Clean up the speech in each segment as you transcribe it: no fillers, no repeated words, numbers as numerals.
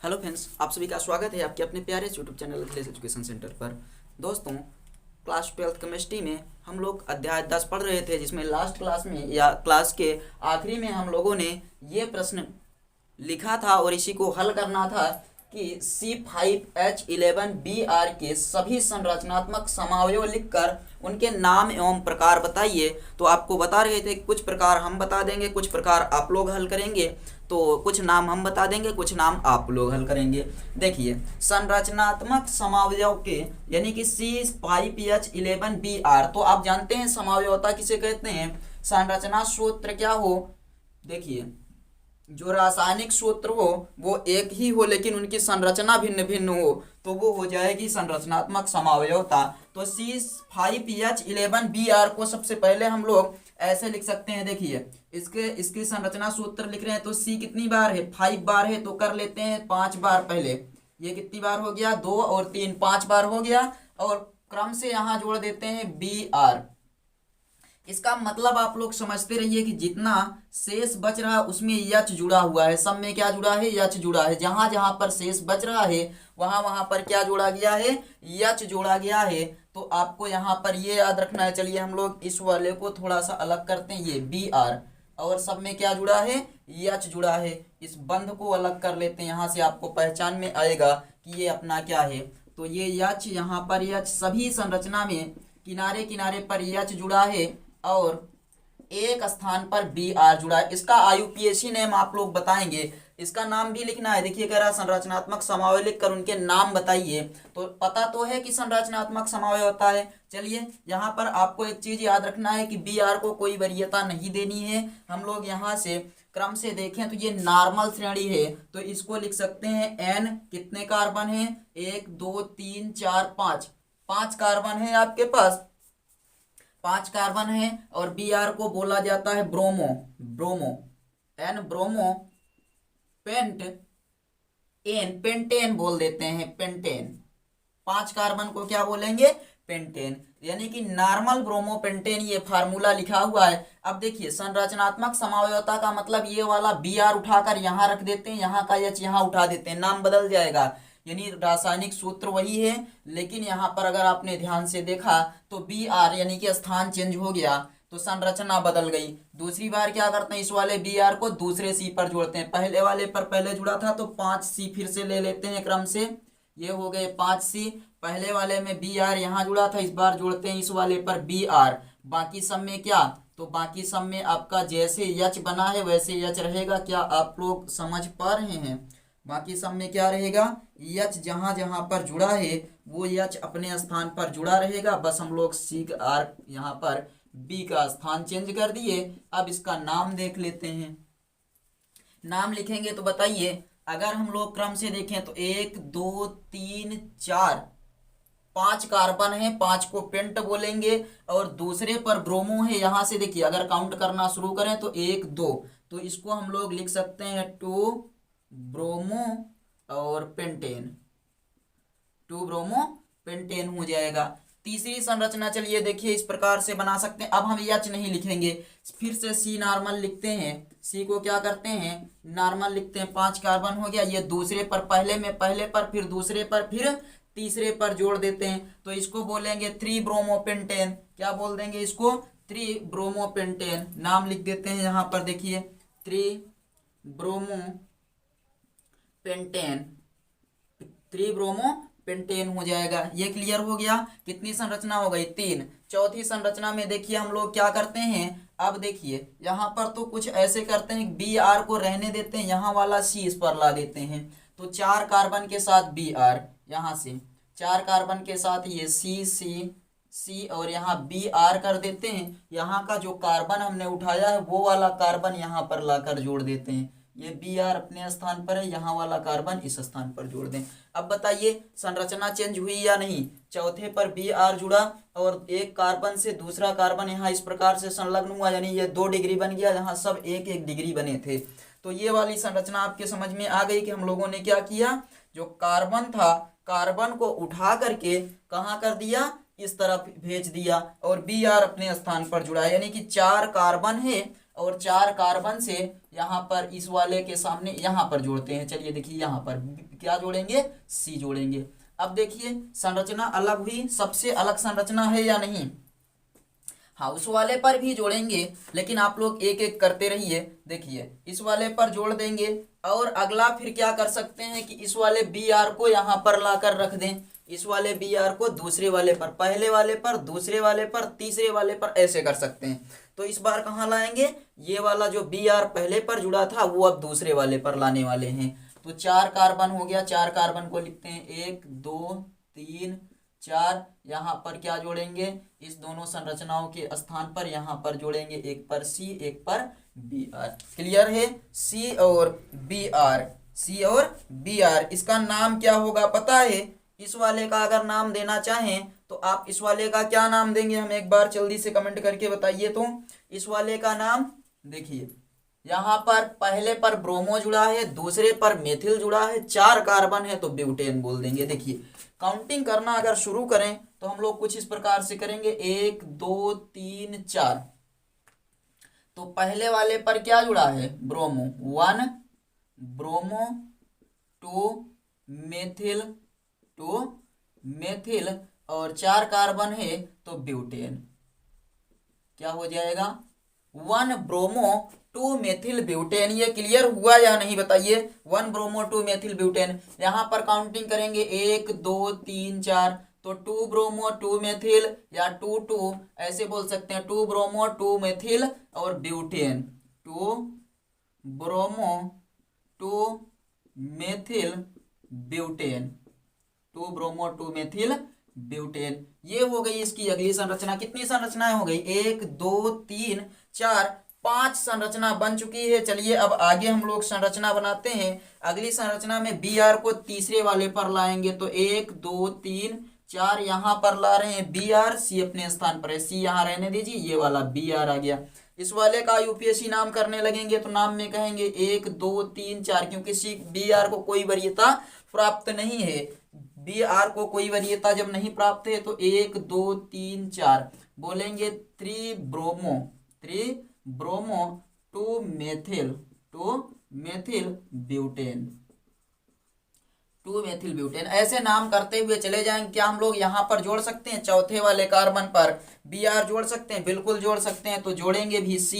Hello friends, आप सभी का स्वागत है आपके अपने प्यारे YouTube channel Akhilesh education centre पर। दोस्तों, क्लास 12th केमिस्ट्री में हम लोग अध्याय 10 पढ़ रहे थे, जिसमें लास्ट क्लास में या क्लास के आखिरी में हम लोगों ने ये प्रश्न लिखा था और इसी को हल करना था कि C5H11Br के सभी संरचनात्मक समावयव लिखकर उनके नाम एवं प्रकार बताइए। तो आपको बता रहे थे कुछ प्रकार हम बता देंगे, कुछ प्रकार आप लोग हल करेंगे। तो कुछ नाम हम बता देंगे, कुछ नाम आप लोग हल करेंगे। देखिए, संरचनात्मक समावयव के यानी कि C5H11Br, तो आप जानते हैं समावयवता किसे कहते हैं। संरचना सूत्र क्या हो, देखिए, जो रासायनिक सूत्र हो वो एक ही हो लेकिन उनकी संरचना भिन्न भिन्न हो, तो वो हो जाएगी संरचनात्मक समावयवता। तो C5H11Br को सबसे पहले हम लोग ऐसे लिख सकते हैं। देखिए, इसकी संरचना सूत्र लिख रहे हैं तो C कितनी बार है, 5 बार है, तो कर लेते हैं 5 बार। पहले ये कितनी बार हो गया, 2 और 3, 5 बार हो गया। और क्रम से यहाँ जोड़ देते हैं Br। इसका मतलब आप लोग समझते रहिए कि जितना शेष बच रहा है उसमें यच जुड़ा हुआ है। सब में क्या जुड़ा है, यच जुड़ा है। जहां जहां पर शेष बच रहा है वहां वहां पर क्या जोड़ा गया है, यच जोड़ा गया है। तो आपको यहाँ पर ये याद रखना है। चलिए हम लोग इस वाले को थोड़ा सा अलग करते हैं, ये Br, और सब में क्या जुड़ा है, यच जुड़ा है। इस बंध को अलग कर लेते हैं, यहाँ से आपको पहचान में आएगा कि ये अपना क्या है। तो ये यच, यहाँ पर यच, सभी संरचना में किनारे किनारे पर यच जुड़ा है और एक स्थान पर Br जुड़ा है। इसका IUPAC नेम आप लोग बताएंगे, इसका नाम भी लिखना है। देखिए, कह रहा संरचनात्मक समावयव लिखकर उनके नाम बताइए। तो पता तो है कि संरचनात्मक समावयव होता है। चलिए, यहाँ पर आपको एक चीज याद रखना है कि Br को कोई वरीयता नहीं देनी है। हम लोग यहाँ से क्रम से देखें तो ये नॉर्मल श्रेणी है, तो इसको लिख सकते हैं N। कितने कार्बन है, 1 2 3 4 5, 5 कार्बन है आपके पास, 5 कार्बन है। और Br को बोला जाता है bromo, bromo, N bromo, pent, N pentane बोल देते हैं, पेंटेन। 5 कार्बन को क्या बोलेंगे, पेंटेन, यानी कि नॉर्मल ब्रोमोपेंटेन, ये फार्मूला लिखा हुआ है। अब देखिए, संरचनात्मक समावयवता का मतलब ये वाला Br उठाकर यहाँ रख देते हैं, यहाँ का H यहाँ उठा देते हैं, नाम बदल जाएगा। यानी रासायनिक सूत्र वही है, लेकिन यहाँ पर अगर आपने ध्यान से देखा तो Br यानी कि स्थान चेंज हो गया, तो संरचना बदल गई। दूसरी बार क्या करते हैं, इस वाले Br को दूसरे C पर जोड़ते हैं। पहले वाले पर पहले जुड़ा था तो 5C फिर से ले लेते हैं क्रम से, ये हो गए 5C। पहले वाले में Br यहाँ जुड़ा था, इस बार जोड़ते हैं इस वाले पर Br। बाकी सब में क्या, तो बाकी सब में आपका जैसे यच बना है वैसे यच रहेगा। क्या आप लोग समझ पा रहे हैं, बाकी सब में क्या रहेगा, यच जहां जहां पर जुड़ा है वो यच अपने स्थान पर जुड़ा रहेगा। बस हम लोग C यहाँ पर B का स्थान चेंज कर दिए। अब इसका नाम देख लेते हैं। नाम लिखेंगे तो बताइए, अगर हम लोग क्रम से देखें तो 1 2 3 4, 5 कार्बन है, 5 को पेंट बोलेंगे। और दूसरे पर ब्रोमो है, यहां से देखिए अगर काउंट करना शुरू करें तो 1 2, तो इसको हम लोग लिख सकते हैं 2 ब्रोमो और पेंटेन, 2 ब्रोमो पेंटेन हो जाएगा। तीसरी संरचना चलिए देखिए इस प्रकार से बना सकते हैं। अब हम यच नहीं लिखेंगे, फिर से C नॉर्मल लिखते हैं। C को क्या करते हैं, नॉर्मल लिखते हैं। 5 कार्बन हो गया, ये दूसरे पर पहले में, पहले पर फिर दूसरे पर फिर तीसरे पर जोड़ देते हैं, तो इसको बोलेंगे 3 ब्रोमोपेंटेन। क्या बोल देंगे इसको, 3 ब्रोमोपेंटेन। नाम लिख देते हैं यहाँ पर, देखिए 3 ब्रोमो पेंटेन, 3 ब्रोमो पेंटेन हो जाएगा। ये क्लियर हो गया। कितनी संरचना हो गई, 3। चौथी संरचना में देखिए हम लोग क्या करते हैं। अब देखिए यहाँ पर तो कुछ ऐसे करते हैं, Br को रहने देते हैं, यहाँ वाला C इस पर ला देते हैं। तो 4 कार्बन के साथ Br, यहाँ से 4 कार्बन के साथ ये C और यहाँ Br कर देते हैं। यहाँ का जो कार्बन हमने उठाया है वो वाला कार्बन यहाँ पर लाकर जोड़ देते हैं। ये Br अपने स्थान पर है, यहाँ वाला कार्बन इस स्थान पर जोड़ दें। अब बताइए संरचना चेंज हुई या नहीं। चौथे पर Br जुड़ा और एक कार्बन से दूसरा कार्बन यहाँ इस प्रकार से संलग्न हुआ, यानी ये 2 डिग्री बन गया, जहाँ सब 1 1 डिग्री बने थे। तो ये वाली संरचना आपके समझ में आ गई कि हम लोगों ने क्या किया, जो कार्बन था कार्बन को उठा करके कहाँ कर दिया, इस तरफ भेज दिया, और Br अपने स्थान पर जुड़ा है। यानी कि 4 कार्बन है और 4 कार्बन से यहाँ पर इस वाले के सामने यहाँ पर जोड़ते हैं। चलिए देखिए यहाँ पर क्या जोड़ेंगे, C जोड़ेंगे। अब देखिए संरचना अलग हुई, सबसे अलग संरचना है या नहीं। हाँ, उस वाले पर भी जोड़ेंगे, लेकिन आप लोग एक एक करते रहिए। देखिए इस वाले पर जोड़ देंगे और अगला फिर क्या कर सकते हैं कि इस वाले Br को यहाँ पर लाकर रख दें, इस वाले Br को दूसरे वाले पर, पहले वाले पर, दूसरे वाले पर, तीसरे वाले पर, ऐसे कर सकते हैं। तो इस बार कहाँ लाएंगे, ये वाला जो Br पहले पर जुड़ा था वो अब दूसरे वाले पर लाने वाले हैं। तो 4 कार्बन हो गया, 4 कार्बन को लिखते हैं 1 2 3 4। यहाँ पर क्या जोड़ेंगे, इस दोनों संरचनाओं के स्थान पर यहाँ पर जोड़ेंगे, एक पर C एक पर Br। क्लियर है, C और Br, C और Br। इसका नाम क्या होगा पता है, इस वाले का अगर नाम देना चाहें तो आप इस वाले का क्या नाम देंगे, हम एक बार जल्दी से कमेंट करके बताइए। तो इस वाले का नाम देखिए, यहाँ पर पहले पर ब्रोमो जुड़ा है, दूसरे पर मेथिल जुड़ा है, 4 कार्बन है तो ब्यूटेन बोल देंगे। देखिए काउंटिंग करना अगर शुरू करें तो हम लोग कुछ इस प्रकार से करेंगे, 1 2 3 4। तो पहले वाले पर क्या जुड़ा है, ब्रोमो, 1 ब्रोमो, 2 मेथिल, 2 मेथिल और 4 कार्बन है तो ब्यूटेन। क्या हो जाएगा, 1 ब्रोमो 2 मेथिल ब्यूटेन। ये क्लियर हुआ या नहीं बताइए, 1 ब्रोमो 2 मेथिल ब्यूटेन। यहाँ पर काउंटिंग करेंगे 1 2 3 4। तो 2 ब्रोमो 2 मेथिल या 2 2 ऐसे बोल सकते हैं, 2 ब्रोमो 2 मेथिल और butane, 2 bromo 2 methyl butane, 2 bromo 2 methyl butane. ये हो गई इसकी अगली संरचना। कितनी संरचनाएं हो गई, 1 2 3 4, 5 संरचना बन चुकी है। चलिए अब आगे हम लोग संरचना बनाते हैं। अगली संरचना में Br को तीसरे वाले पर लाएंगे, तो 1 2 3 4 यहाँ पर ला रहे हैं Br, C अपने स्थान पर है, C यहाँ रहने दीजिए, ये वाला Br आ गया। इस वाले का यूपीएससी नाम करने लगेंगे तो नाम में कहेंगे 1 2 3 4, क्योंकि Br को कोई वरीयता प्राप्त नहीं है। Br को कोई वरीयता जब नहीं प्राप्त है तो 1 2 3 4 बोलेंगे, 3 bromo 3 bromo 2 methyl 2 methyl butane, 2 methyl butane. ऐसे नाम करते हुए चले जाएंगे। क्या हम लोग यहाँ पर जोड़ सकते हैं, चौथे वाले कार्बन पर Br जोड़ सकते हैं, बिल्कुल जोड़ सकते हैं। तो जोड़ेंगे भी C,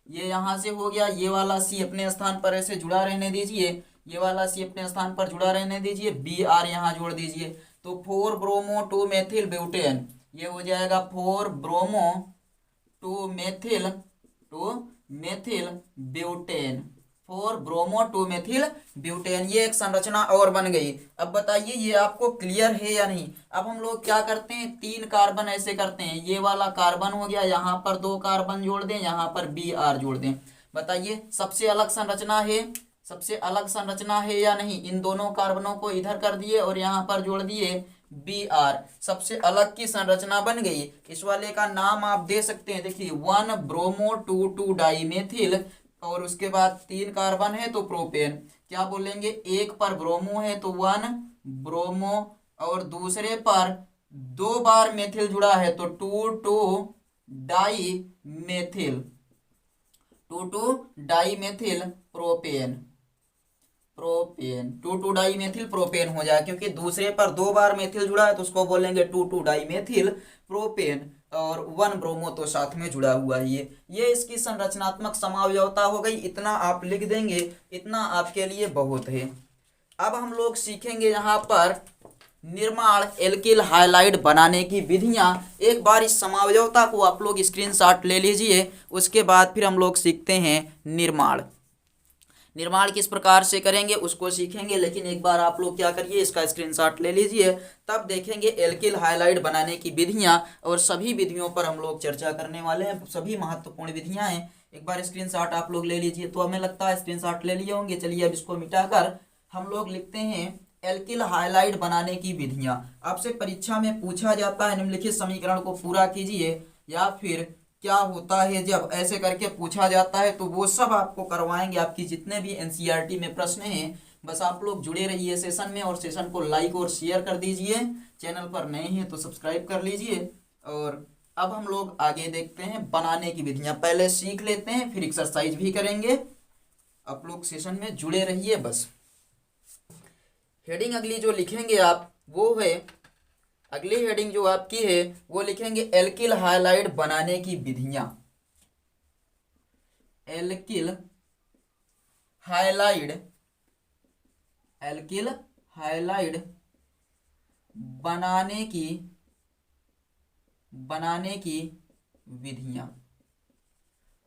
ये यहाँ से हो गया, ये वाला C अपने स्थान पर ऐसे जुड़ा रहने दीजिए, ये वाला C अपने स्थान पर जुड़ा रहने दीजिए, Br यहाँ जोड़ दीजिए। तो 4 ब्रोमो 2 मेथिल ब्यूटेन, ये हो जाएगा 4 bromo 2 methyl 2 methyl butane, 4 bromo 2 methyl butane. ये एक संरचना और बन गई। अब बताइए ये आपको क्लियर है या नहीं। अब हम लोग क्या करते हैं, 3 कार्बन ऐसे करते हैं, ये वाला कार्बन हो गया, यहाँ पर 2 कार्बन जोड़ दें, यहाँ पर Br जोड़ दें। बताइए सबसे अलग संरचना है, सबसे अलग संरचना है या नहीं। इन दोनों कार्बनों को इधर कर दिए और यहाँ पर जोड़ दिए Br, सबसे अलग की संरचना बन गई। इस वाले का नाम आप दे सकते हैं, देखिए 1 ब्रोमो 2 2 डाई मेथिल और उसके बाद 3 कार्बन है तो प्रोपेन। क्या बोलेंगे, एक पर ब्रोमो है तो 1 ब्रोमो और दूसरे पर 2 बार मेथिल जुड़ा है तो 2 2 di methyl, 2 2 di methyl propane, propane 2 2 di methyl propane हो जाए, क्योंकि दूसरे पर 2 बार मेथिल जुड़ा है तो उसको बोलेंगे 2 2 डाई मेथिल प्रोपेन और 1 ब्रोमो तो साथ में जुड़ा हुआ है। ये इसकी संरचनात्मक समावयवता हो गई। इतना आप लिख देंगे, इतना आपके लिए बहुत है। अब हम लोग सीखेंगे यहाँ पर निर्माण एल्किल हाइलाइड बनाने की विधियाँ। एक बार इस समावयवता को आप लोग स्क्रीनशॉट ले लीजिए, उसके बाद फिर हम लोग सीखते हैं निर्माण। निर्माण किस प्रकार से करेंगे उसको सीखेंगे, लेकिन एक बार आप लोग क्या करिए, इसका स्क्रीनशॉट ले लीजिए, तब देखेंगे एल्किल हाइलाइड बनाने की विधियां। और सभी विधियों पर हम लोग चर्चा करने वाले हैं, सभी महत्वपूर्ण विधियां हैं। एक बार स्क्रीनशॉट आप लोग ले लीजिए। तो हमें लगता है स्क्रीनशॉट ले लिए होंगे। चलिए अब इसको मिटाकर हम लोग लिखते हैं एल्किल हाइलाइड बनाने की विधियां। आपसे परीक्षा में पूछा जाता है निम्नलिखित समीकरण को पूरा कीजिए, या फिर क्या होता है जब ऐसे करके पूछा जाता है, तो वो सब आपको करवाएंगे। आपकी जितने भी एनसीईआरटी में प्रश्न हैं, बस आप लोग जुड़े रहिए सेशन में और सेशन को लाइक और शेयर कर दीजिए। चैनल पर नए हैं तो सब्सक्राइब कर लीजिए और अब हम लोग आगे देखते हैं बनाने की विधियां, पहले सीख लेते हैं फिर एक्सरसाइज भी करेंगे। आप लोग सेशन में जुड़े रहिए बस। हेडिंग अगली जो लिखेंगे आप वो है, अगली हेडिंग जो आपकी है वो लिखेंगे एल्किल हाइलाइड बनाने की विधियां। एल्किल हाइलाइड, एल्किल हाइलाइड बनाने की विधियां।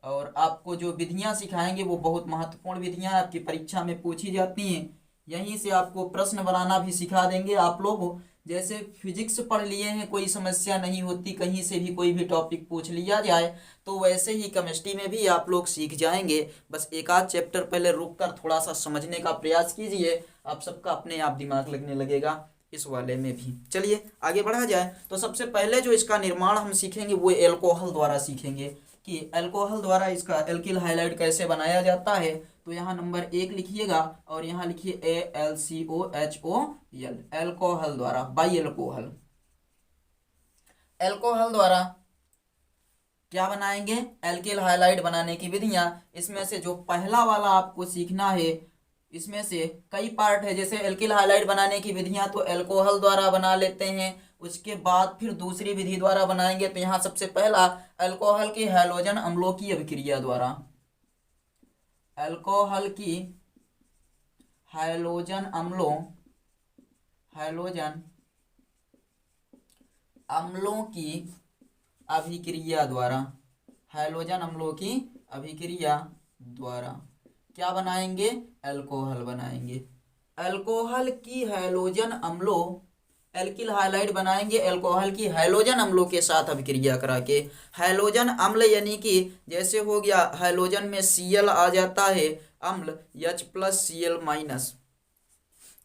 और आपको जो विधियां सिखाएंगे वो बहुत महत्वपूर्ण विधियां आपकी परीक्षा में पूछी जाती हैं। यहीं से आपको प्रश्न बनाना भी सिखा देंगे आप लोग। जैसे फिजिक्स पढ़ लिए हैं, कोई समस्या नहीं होती, कहीं से भी कोई भी टॉपिक पूछ लिया जाए, तो वैसे ही केमिस्ट्री में भी आप लोग सीख जाएंगे। बस एक आध चैप्टर पहले रुक कर थोड़ा सा समझने का प्रयास कीजिए, आप सबका अपने आप दिमाग लगने लगेगा इस वाले में भी। चलिए आगे बढ़ा जाए। तो सबसे पहले जो इसका निर्माण हम सीखेंगे वो एल्कोहल द्वारा सीखेंगे कि एल्कोहल द्वारा इसका एल्किल हाइलाइड कैसे बनाया जाता है। तो यहाँ नंबर 1 लिखिएगा और यहाँ लिखिए ALCOHOL, एल्कोहल द्वारा, बाई एल्कोहल। एल्कोहल द्वारा क्या बनाएंगे, एल्किल हाइलाइड बनाने की विधियां। इसमें से जो पहला वाला आपको सीखना है, इसमें से कई पार्ट है। जैसे एल्किल हाइलाइड बनाने की विधियां तो एल्कोहल द्वारा बना लेते हैं, उसके बाद फिर दूसरी विधि द्वारा बनाएंगे। तो यहाँ सबसे पहला अल्कोहल की हैलोजन अम्लों की अभिक्रिया द्वारा, अल्कोहल की हैलोजन अम्लों की अभिक्रिया द्वारा, हैलोजन अम्लों की अभिक्रिया द्वारा क्या बनाएंगे, अल्कोहल बनाएंगे। अल्कोहल की हैलोजन अम्लों, एल्किल हाइलाइड बनाएंगे अल्कोहल की हैलोजन अम्लों के साथ अभिक्रिया करा के। हैलोजन अम्ल यानी कि जैसे हो गया हैलोजन में Cl आ जाता है, अम्ल H+Cl-,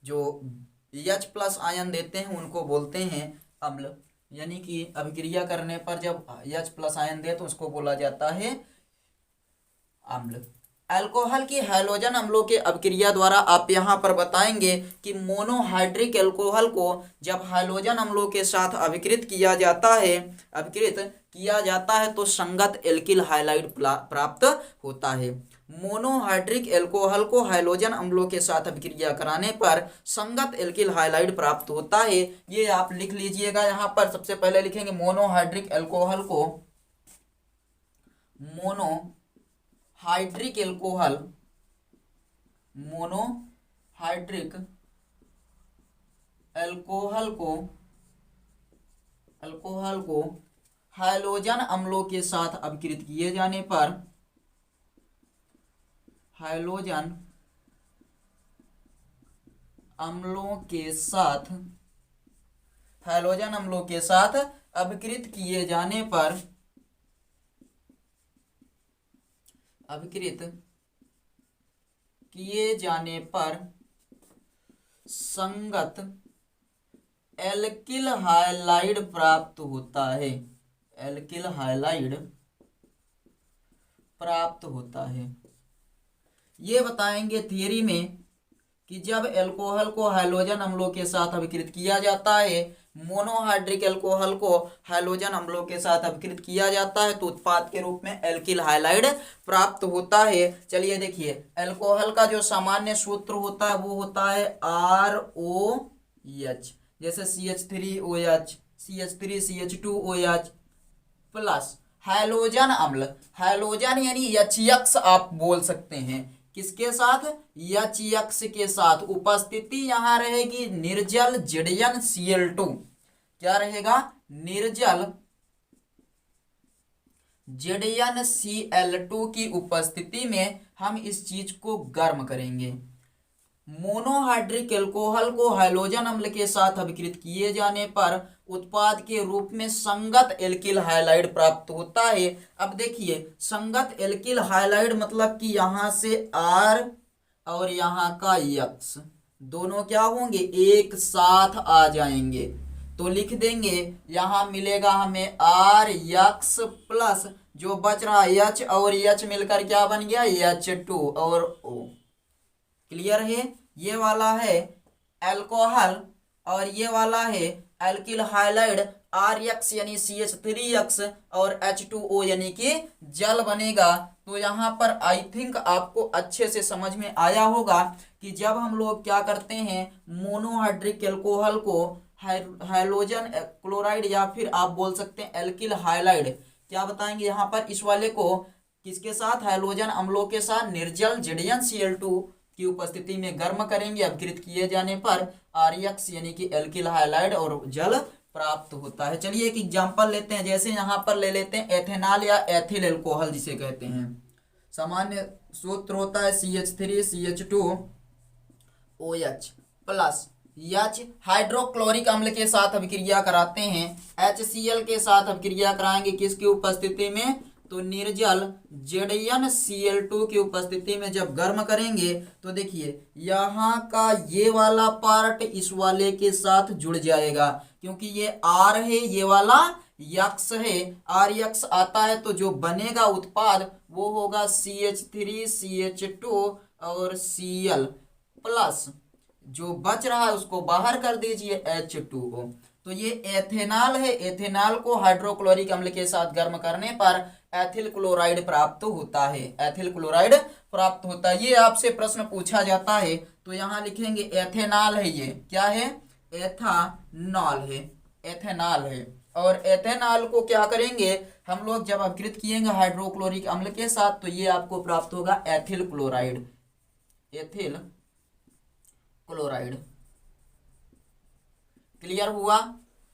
जो H+ आयन देते हैं उनको बोलते हैं अम्ल। यानी कि अभिक्रिया करने पर जब H+ आयन दे तो उसको बोला जाता है अम्ल। अल्कोहल की हैलोजन अम्लों के अभिक्रिया द्वारा आप यहाँ पर बताएंगे कि मोनोहाइड्रिक अल्कोहल को जब हैलोजन अम्लों के साथ अभिकृत किया जाता है तो संगत एल्किल हाइलाइड प्राप्त होता है। मोनोहाइड्रिक अल्कोहल को हैलोजन अम्लों के साथ अभिक्रिया कराने पर संगत एल्किल हाइलाइड प्राप्त होता है। ये आप लिख लीजिएगा। यहाँ पर सबसे पहले लिखेंगे मोनोहाइड्रिक अल्कोहल को, मोनोहाइड्रिक अल्कोहल को हैलोजन अम्लों के साथ अभिकृत किए जाने पर, हैलोजन अम्लों के साथ अभिकृत किए जाने पर संगत एल्किल हाइलाइड प्राप्त होता है, एल्किल हाइलाइड प्राप्त होता है। ये बताएंगे थियरी में कि जब एल्कोहल को हैलोजन अम्लों के साथ अभिकृत किया जाता है, मोनोहाइड्रिक अल्कोहल को हैलोजन अम्लों के साथ अभिकृत किया जाता है तो उत्पाद के रूप में एल्किल हाइलाइड प्राप्त होता है। चलिए देखिए, एल्कोहल का जो सामान्य सूत्र होता है वो होता है ROH, जैसे CH3OH, CH3CH2OH प्लस हैलोजन अम्ल, हैलोजन यानी HX आप बोल सकते हैं, किसके साथ, HX के साथ। उपस्थिति यहाँ रहेगी निर्जल ZnCl2, क्या रहेगा, निर्जल ZnCl2 की उपस्थिति में हम इस चीज को गर्म करेंगे। मोनोहाइड्रिक अल्कोहल को हैलोजन अम्ल के साथ अभिकृत किए जाने पर उत्पाद के रूप में संगत एल्किल हाइलाइड प्राप्त होता है। अब देखिए, संगत एल्किल हाइलाइड मतलब कि यहाँ से R और यहाँ का X दोनों क्या होंगे, एक साथ आ जाएंगे। तो लिख देंगे, यहाँ मिलेगा हमें RX प्लस जो बच रहा H और H मिलकर क्या बन गया, H2 और O। क्लियर है, ये वाला है अल्कोहल और ये वाला है एल्किल हाइलाइड RX यानी CH3X और H2O यानी कि जल बनेगा। तो यहाँ पर आई थिंक आपको अच्छे से समझ में आया होगा कि जब हम लोग क्या करते हैं मोनोहाइड्रिक एल्कोहल को हाइलोजन क्लोराइड या फिर आप बोल सकते हैं एल्किल हाइलाइड, क्या बताएंगे यहाँ पर इस वाले को किसके साथ, हाइलोजन अम्लों के साथ निर्जल ZnCl2 की उपस्थिति में गर्म करेंगे। अपघृत किए जाने पर RX यानी कि एल्किल हाइलाइड और जल प्राप्त होता है। चलिए एक एग्जांपल लेते हैं, जैसे यहाँ पर ले लेते हैं एथेनॉल या एथिल एल्कोहल जिसे कहते हैं। सामान्य सूत्र होता है CH3CH2OH प्लस H हाइड्रोक्लोरिक अम्ल के साथ अभिक्रिया कराते हैं, HCl के साथ अभिक्रिया कराएंगे किसकी उपस्थिति में, तो निर्जल ZnCl2 की उपस्थिति में जब गर्म करेंगे तो देखिए यहाँ का ये वाला पार्ट इस वाले के साथ जुड़ जाएगा, क्योंकि ये R है ये वाला यक्स है, RX आता है तो जो बनेगा उत्पाद वो होगा CH3CH2 और Cl प्लस जो बच रहा है उसको बाहर कर दीजिए H2O। तो ये एथेनॉल है, एथेनॉल को हाइड्रोक्लोरिक अम्ल के साथ गर्म करने पर एथिल क्लोराइड प्राप्त होता है, एथिल क्लोराइड प्राप्त होता है। ये आपसे प्रश्न पूछा जाता है तो यहाँ लिखेंगे एथेनॉल है, ये क्या है, एथानॉल है, एथेनॉल है। और एथेनॉल को क्या करेंगे हम लोग जब अपघृत किएंगे हाइड्रोक्लोरिक अम्ल के साथ तो ये आपको प्राप्त होगा ethyl chloride, ethyl chloride. Clear हुआ।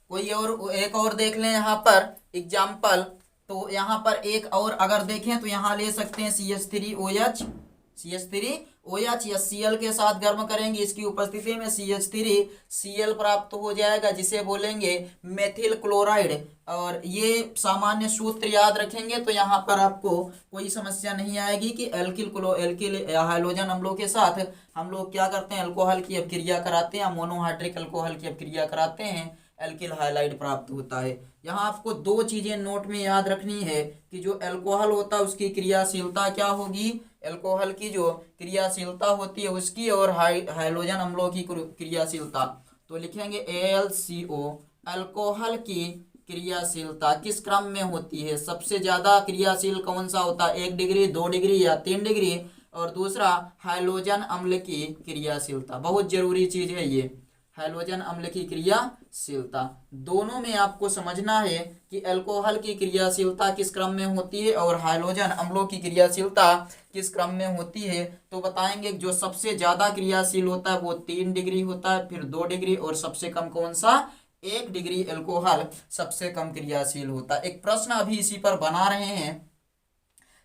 कोई और एक और देख लें यहाँ पर एग्जाम्पल, तो यहाँ पर एक और अगर देखें तो यहाँ ले सकते हैं CH3OH या Cl के साथ गर्म करेंगे, इसकी उपस्थिति में CH3Cl प्राप्त हो जाएगा जिसे बोलेंगे मेथिल क्लोराइड। और ये सामान्य सूत्र याद रखेंगे तो यहाँ पर आपको कोई समस्या नहीं आएगी कि एल्किल हाइलोजन अम्लों के साथ हम लोग क्या करते हैं अल्कोहल की अभिक्रिया कराते हैं, मोनोहाइड्रिक अल्कोहल की अभिक्रिया कराते हैं, एल्किल हाइलाइड प्राप्त होता है। यहाँ आपको दो चीजें नोट में याद रखनी है कि जो अल्कोहल होता है उसकी क्रियाशीलता क्या होगी, अल्कोहल की जो क्रियाशीलता होती है उसकी, और हाइलोजन अम्लों की क्रियाशीलता। तो लिखेंगे AlCO, अल्कोहल की क्रियाशीलता किस क्रम में होती है, सबसे ज्यादा क्रियाशील कौन सा होता है, 1 डिग्री 2 डिग्री या 3 डिग्री। और दूसरा हाइलोजन अम्ल की क्रियाशीलता, बहुत जरूरी चीज है ये, हाइलोजन अम्ल की क्रियाशीलता। दोनों में आपको समझना है कि अल्कोहल की क्रियाशीलता किस क्रम में होती है और हाइलोजन अम्लों की क्रियाशीलता किस क्रम में होती है। तो बताएंगे जो सबसे ज्यादा क्रियाशील होता है वो 3 डिग्री होता है, फिर 2 डिग्री, और सबसे कम कौन सा, 1 डिग्री अल्कोहल सबसे कम क्रियाशील होता है। एक प्रश्न अभी इसी पर बना रहे हैं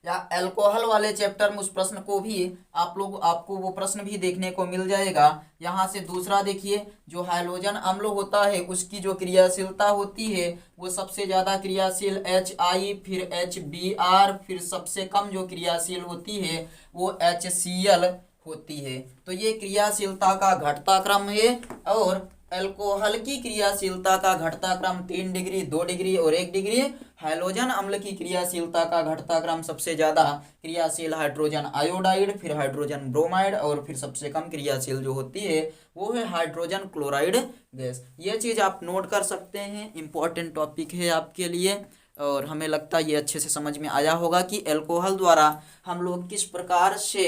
या अल्कोहल वाले चैप्टर में उस प्रश्न को भी आपको वो प्रश्न भी देखने को मिल जाएगा। यहाँ से दूसरा देखिए, जो हाइलोजन अम्ल होता है उसकी जो क्रियाशीलता होती है वो सबसे ज्यादा क्रियाशील HI, फिर HBr, फिर सबसे कम जो क्रियाशील होती है वो HCl होती है। तो ये क्रियाशीलता का घटता क्रम है। और अल्कोहल की क्रियाशीलता का घटता क्रम 3 डिग्री 2 डिग्री और 1 डिग्री। हाइलोजन अम्ल की क्रियाशीलता का घटता क्रम सबसे ज्यादा क्रियाशील हाइड्रोजन आयोडाइड, फिर हाइड्रोजन ब्रोमाइड, और फिर सबसे कम क्रियाशील जो होती है वो है हाइड्रोजन क्लोराइड गैस। ये चीज आप नोट कर सकते हैं, इंपॉर्टेंट टॉपिक है आपके लिए। और हमें लगता है ये अच्छे से समझ में आया होगा कि अल्कोहल द्वारा हम लोग किस प्रकार से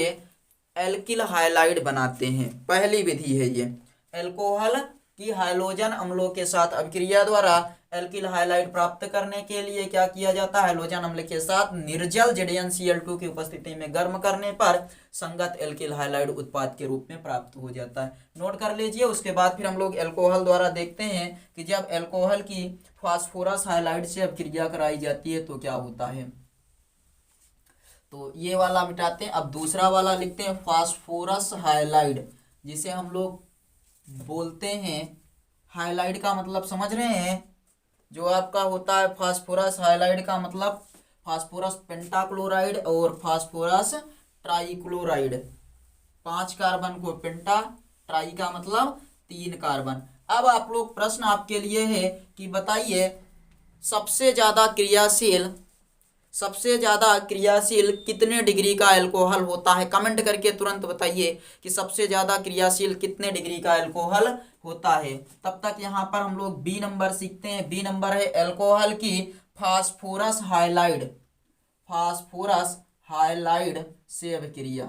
एल्किल हाइलाइड बनाते हैं। पहली विधि है ये, अल्कोहल कि हाइलोजन अम्लों के साथ अभिक्रिया द्वारा एल्किल हाइलाइड प्राप्त करने के लिए क्या किया जाता है, हाइलोजन अम्ल के साथ निर्जल ZnCl2 की उपस्थिति में गर्म करने पर संगत एल्किल हाइलाइड उत्पाद के रूप में प्राप्त हो जाता है। नोट कर लीजिए। उसके बाद फिर हम लोग अल्कोहल द्वारा देखते हैं कि जब अल्कोहल की फास्फोरस हाइलाइड से अभिक्रिया कराई जाती है तो क्या होता है। तो ये वाला मिटाते हैं, अब दूसरा वाला लिखते हैं फास्फोरस हाइलाइड, जिसे हम लोग बोलते हैं, हाइलाइड का मतलब समझ रहे हैं, जो आपका होता है फास्फोरस हाइलाइड का मतलब फास्फोरस पेंटाक्लोराइड और फास्फोरस ट्राइक्लोराइड। 5 कार्बन को पेंटा, ट्राई का मतलब 3 कार्बन। अब आप लोग प्रश्न आपके लिए है कि बताइए सबसे ज्यादा क्रियाशील सबसे ज्यादा क्रियाशील कितने डिग्री का अल्कोहल होता है? कमेंट करके तुरंत बताइए कि सबसे ज्यादा क्रियाशील कितने डिग्री का अल्कोहल होता है। तब तक यहाँ पर हम लोग बी नंबर सीखते हैं। बी नंबर है अल्कोहल की फास्फोरस हाइलाइड, फास्फोरस हाइलाइड से अभिक्रिया,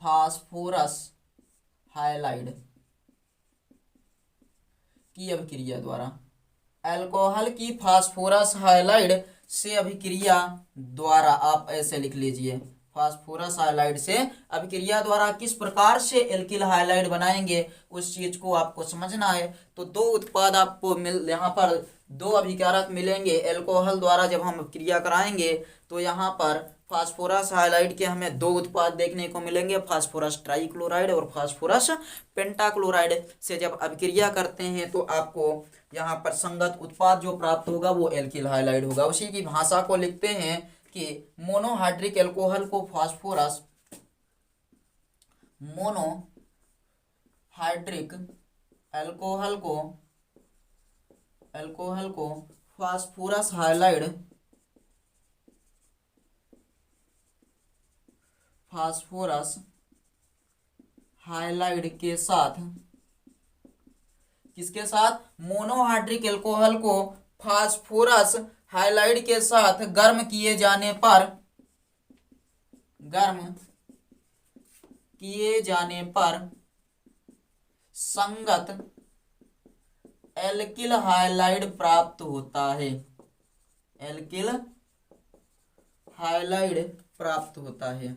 फास्फोरस हाइलाइड की अभिक्रिया द्वारा, अल्कोहल की फास्फोरस हाइलाइड से अभिक्रिया द्वारा, आप ऐसे लिख लीजिए, फास्फोरस हाइलाइड से अभिक्रिया द्वारा किस प्रकार से एल्किल हाइलाइड बनाएंगे उस चीज को आपको समझना है। तो दो उत्पाद आपको यहाँ पर दो अभिकारक मिलेंगे एल्कोहल द्वारा जब हम क्रिया कराएंगे। तो यहाँ पर फास्फोरस हाइलाइड के हमें दो उत्पाद देखने को मिलेंगे, फास्फोरस ट्राइक्लोराइड और फास्फोरस पेंटाक्लोराइड से जब अभिक्रिया करते हैं तो आपको यहाँ पर संगत उत्पाद जो प्राप्त होगा वो एल्किल हाइलाइड होगा। उसी की भाषा को लिखते हैं कि मोनोहाइड्रिक एल्कोहल को फास्फोरस, मोनोहाइड्रिक एल्कोहल को फास्फोरस हाइलाइड, फास्फोरस हाइलाइड के साथ, किसके साथ? मोनोहाइड्रिक एल्कोहल को फास्फोरस हाइलाइड के साथ गर्म किए जाने पर, गर्म किए जाने पर संगत एल्किल हाइलाइड प्राप्त होता है, एल्किल हाइलाइड प्राप्त होता है।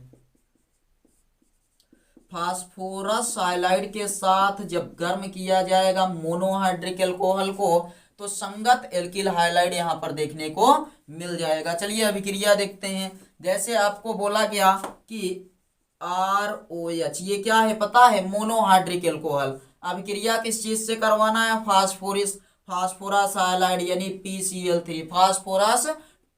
फास्फोरस हाइलाइड के साथ जब गर्म किया जाएगा मोनोहाइड्रिक एल्कोहल को तो संगत एल्किल हाइलाइड यहाँ पर देखने को मिल जाएगा। चलिए अभिक्रिया देखते हैं। जैसे आपको बोला गया कि ROH, ये क्या है पता है? Monohydric alcohol. अभिक्रिया किस चीज से करवाना है? फास्फोरस हाइलाइड यानी PCl3, फास्फोरस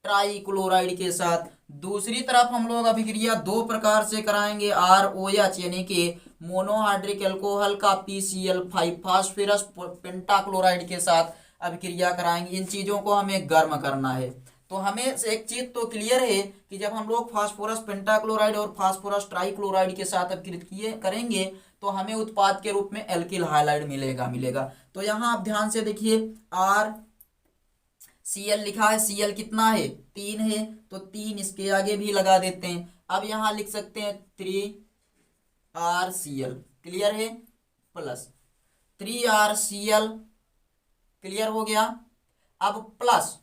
ट्राइक्लोराइड के साथ। दूसरी तरफ हम लोग अभिक्रिया दो प्रकार से कराएंगे, ROH यानी कि मोनोहाइड्रिक एल्कोहल का PCl5 फास्फोरस पेंटाक्लोराइड के साथ अभिक्रिया कराएंगे। इन चीजों को हमें गर्म करना है। तो हमें एक चीज तो क्लियर है कि जब हम लोग फास्फोरस पेंटाक्लोराइड और फास्फोरस ट्राइक्लोराइड के साथ अभिक्रिया करेंगे तो हमें उत्पाद के रूप में एल्किल हाइलाइड मिलेगा। तो यहाँ आप ध्यान से देखिए, RCl लिखा है, Cl कितना है? 3 है, तो 3 इसके आगे भी लगा देते हैं। अब यहाँ लिख सकते हैं 3RCl, क्लियर है, प्लस 3RCl, क्लियर हो गया। अब प्लस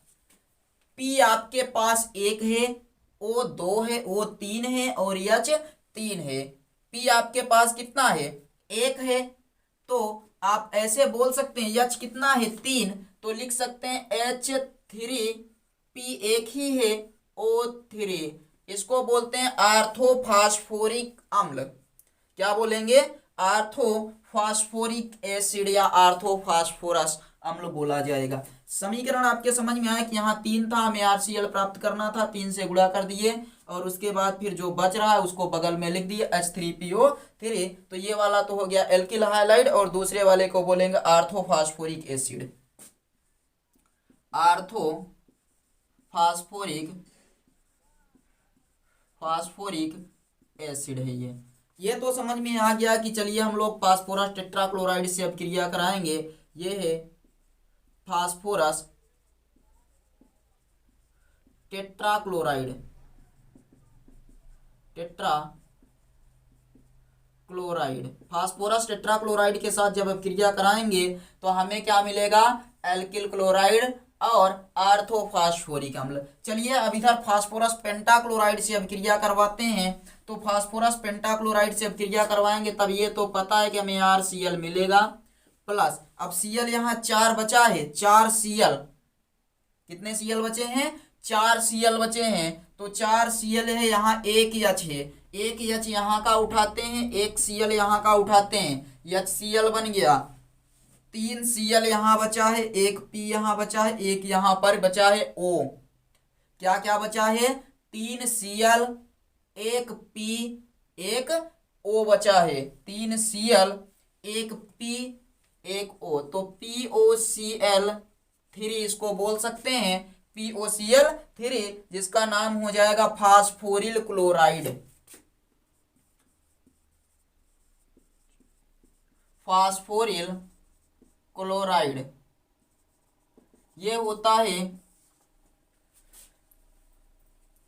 P आपके पास 1 है, O 2 है, O 3 है और H 3 है। P आपके पास कितना है? 1 है। तो आप ऐसे बोल सकते हैं H कितना है? 3, तो लिख सकते हैं H3, P 1 ही है, O3। इसको बोलते हैं आर्थोफास्फोरिक अम्ल। क्या बोलेंगे? आर्थोफास्फोरिक एसिड या आर्थोफास्फोरस अम्ल बोला जाएगा। समीकरण आपके समझ में आया कि यहाँ 3 था, हमें RCl प्राप्त करना था, 3 से गुणा कर दिए और उसके बाद फिर जो बच रहा है उसको बगल में लिख दिए H3PO3। तो ये वाला तो हो गया एल्किल हाइलाइड और दूसरे वाले को बोलेंगे आर्थोफास्फोरिक एसिड, फास्फोरिक एसिड है ये तो समझ में आ गया कि चलिए हम लोग फास्फोरस टेट्राक्लोराइड से अब क्रिया कराएंगे। ये है फास्फोरस टेट्राक्लोराइड, फास्फोरस टेट्राक्लोराइड के साथ जब क्रिया कराएंगे तो हमें क्या मिलेगा? एल्किल क्लोराइड और आर्थोफास्फोरिक अम्ल। चलिए अब इधर फास्फोरस पेंटाक्लोराइड से अब क्रिया करवाते हैं। तो फास्फोरस पेंटाक्लोराइड से अब क्रिया करवाएंगे तब ये तो पता है कि हमें RCl मिलेगा, प्लस अब Cl यहाँ 4 बचा है, 4Cl, कितने Cl बचे हैं? 4Cl बचे हैं। तो 4Cl है, यहाँ 1 H है, 1 H यहाँ का उठाते हैं, 1 Cl यहाँ का उठाते हैं, HCl बन गया। 3 Cl यहाँ बचा है, 1 P यहाँ बचा है, 1 यहाँ पर बचा है O। क्या क्या बचा है? 3 Cl, 1 P, 1 O बचा है। 3 Cl, 1 P, 1 O, तो POCl3 इसको बोल सकते हैं POCl3, जिसका नाम हो जाएगा फास्फोरिल क्लोराइड। फास्फोरिल क्लोराइड ये होता है,